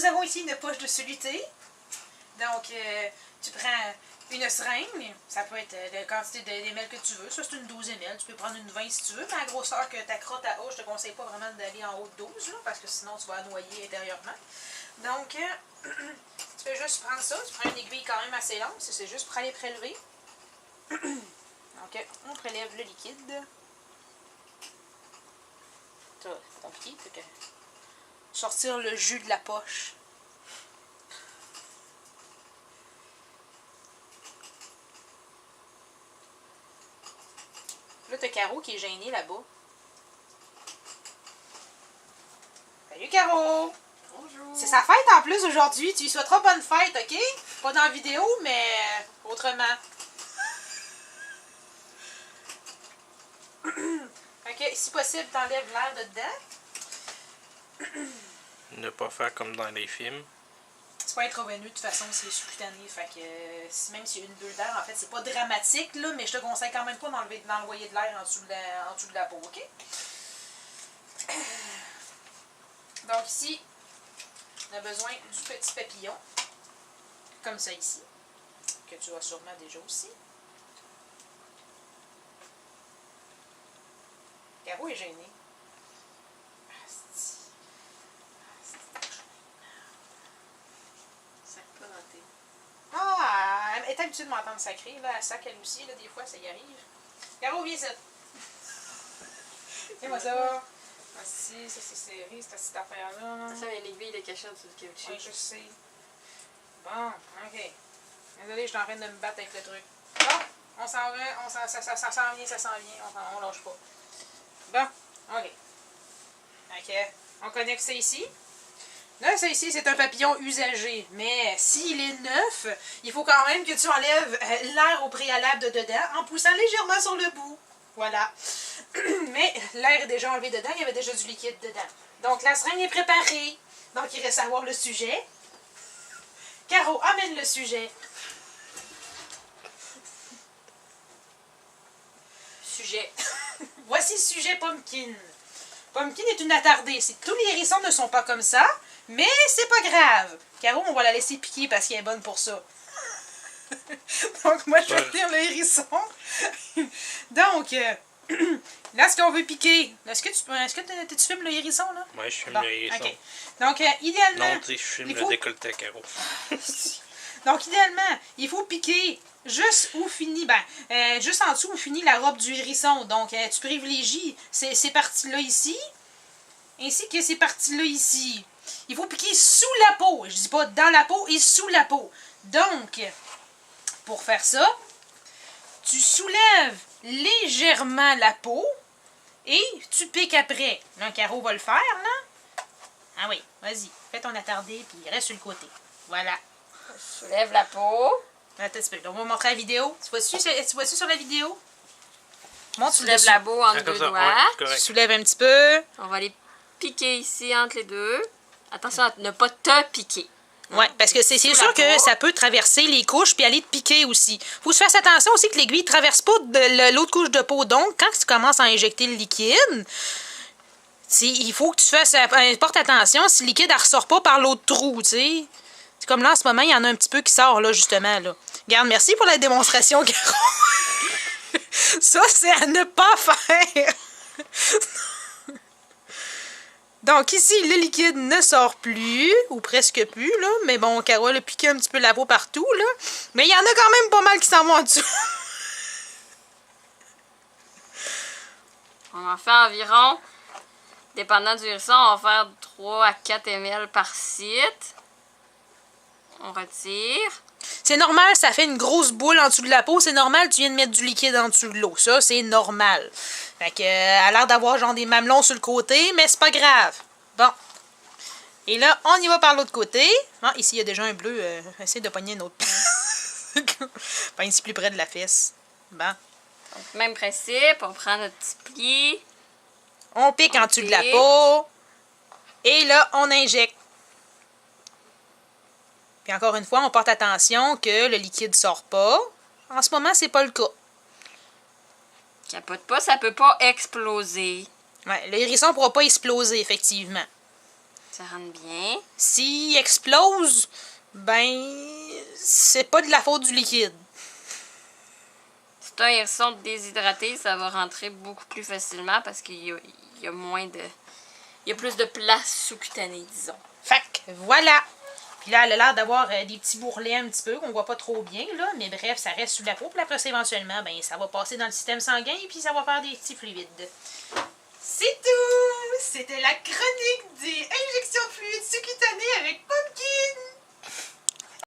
nous avons ici une poche de soluté. Donc, tu prends une seringue. Ça peut être la quantité d'ML que tu veux. Ça, c'est une 12 ml. Tu peux prendre une 20 si tu veux. Mais la grosseur que ta crotte à eau, je te conseille pas vraiment d'aller en haut de 12, là, parce que sinon, tu vas noyer intérieurement. Donc, tu peux juste prendre ça. Tu prends une aiguille quand même assez longue. C'est juste pour aller prélever. Donc, on prélève le liquide. Ça, c'est compliqué. Fait que sortir le jus de la poche. Là, t'as Caro qui est gênée là-bas. Salut Caro! Bonjour! C'est sa fête en plus aujourd'hui. Tu lui souhaiteras bonne fête, ok? Pas dans la vidéo, mais autrement. Ok, si possible, t'enlèves l'air de dedans. Ne pas faire comme dans les films. C'est pas intraveineux, de toute façon, c'est sous-cutané. Fait que même s'il y a une bulle d'air, en fait, c'est pas dramatique, là, mais je te conseille quand même pas d'envoyer de l'air en dessous de la peau, ok? Donc ici, on a besoin du petit papillon, comme ça ici, que tu as sûrement déjà aussi. Caro est gênée. Ah, elle est habituée de m'entendre sacrer, là, elle sac elle aussi, là, des fois, ça y arrive. Caro, viens ici. Tiens-moi ça. Voici, ça c'est serré, cette affaire-là. Ça, il y a l'aiguille de cachette sur le caoutchouc. Oui, je sais. Bon, ok. Désolée, je suis en train de me battre avec le truc. Bon, on s'en va, ça s'en vient, on lâche pas. Bon, ok. Ok, on connecte ça ici. Là, ça ici, c'est un papillon usagé. Mais s'il est neuf, il faut quand même que tu enlèves l'air au préalable de dedans en poussant légèrement sur le bout. Voilà. Mais l'air est déjà enlevé dedans, il y avait déjà du liquide dedans. Donc, la seringue est préparée. Donc, il reste à voir le sujet. Caro, amène le sujet. Sujet. Voici le sujet Pumpkin. Pumpkin est une attardée. Tous les hérissons ne sont pas comme ça, mais c'est pas grave. Caro, on va la laisser piquer parce qu'elle est bonne pour ça. Donc, moi, je vais tenir le hérisson. Donc, là, ce qu'on veut piquer... Est-ce que tu filmes le hérisson, là? Ouais, je filme Bon, le hérisson. ok. Donc, idéalement... Non, tu sais, je filme le décolleté à Caro. Donc, idéalement, il faut piquer juste où finit, juste en dessous où finit la robe du hérisson. Donc, tu privilégies ces parties-là ici, ainsi que ces parties-là ici. Il faut piquer sous la peau. Je dis pas dans la peau et sous la peau. Donc, pour faire ça, tu soulèves légèrement la peau et tu piques après. Là, Caro va le faire, là. Ah oui, vas-y. Fais ton attardé, puis reste sur le côté. Voilà. Je soulève la peau. Attends un petit peu. On va montrer la vidéo. Tu vois-tu sur la vidéo? Montre Je soulève la peau entre deux doigts. Tu soulèves un petit peu. On va les piquer ici entre les deux. Attention à ne pas te piquer. Oui, parce que c'est sûr que ça peut traverser les couches puis aller te piquer aussi. Faut que tu fasses attention aussi que l'aiguille ne traverse pas l'autre couche de peau. Donc, quand tu commences à injecter le liquide, il faut que tu fasses porte attention si le liquide ne ressort pas par l'autre trou, tu sais. C'est comme là, en ce moment, il y en a un petit peu qui sort, là, justement, là. Regarde, merci pour la démonstration, Caro. Ça, c'est à ne pas faire. Donc, ici, le liquide ne sort plus, ou presque plus, là. Mais bon, Caro a piqué un petit peu la peau partout, là. Mais il y en a quand même pas mal qui s'en vont en dessous. On en fait environ, dépendant du hérisson, on va faire 3 à 4 ml par site. On retire. C'est normal, ça fait une grosse boule en dessous de la peau. C'est normal, tu viens de mettre du liquide en dessous de l'eau. Ça, c'est normal. Fait que, elle a l'air d'avoir genre des mamelons sur le côté, mais c'est pas grave. Bon. Et là, on y va par l'autre côté. Ah, ici, il y a déjà un bleu. Essaye de pogner une autre pièce. Pas ici plus près de la fesse. Bon. Donc, même principe, on prend notre petit pli. On pique en dessous de la peau. Et là, on injecte. Puis encore une fois, on porte attention que le liquide ne sort pas. En ce moment, c'est pas le cas. Capote pas, ça peut pas exploser. Ouais, le hérisson ne pourra pas exploser, effectivement. Ça rentre bien. S'il explose, ben, c'est pas de la faute du liquide. Si tu as un hérisson déshydraté, ça va rentrer beaucoup plus facilement parce qu'il y a moins de... Il y a plus de place sous-cutanée, disons. Fait que, voilà! Puis là, elle a l'air d'avoir des petits bourrelets un petit peu, qu'on voit pas trop bien, là. Mais bref, ça reste sous la peau. Puis après, éventuellement, ben, ça va passer dans le système sanguin et puis ça va faire des petits fluides. C'est tout! C'était la chronique des injections de fluides sous-cutanés avec Pumpkin!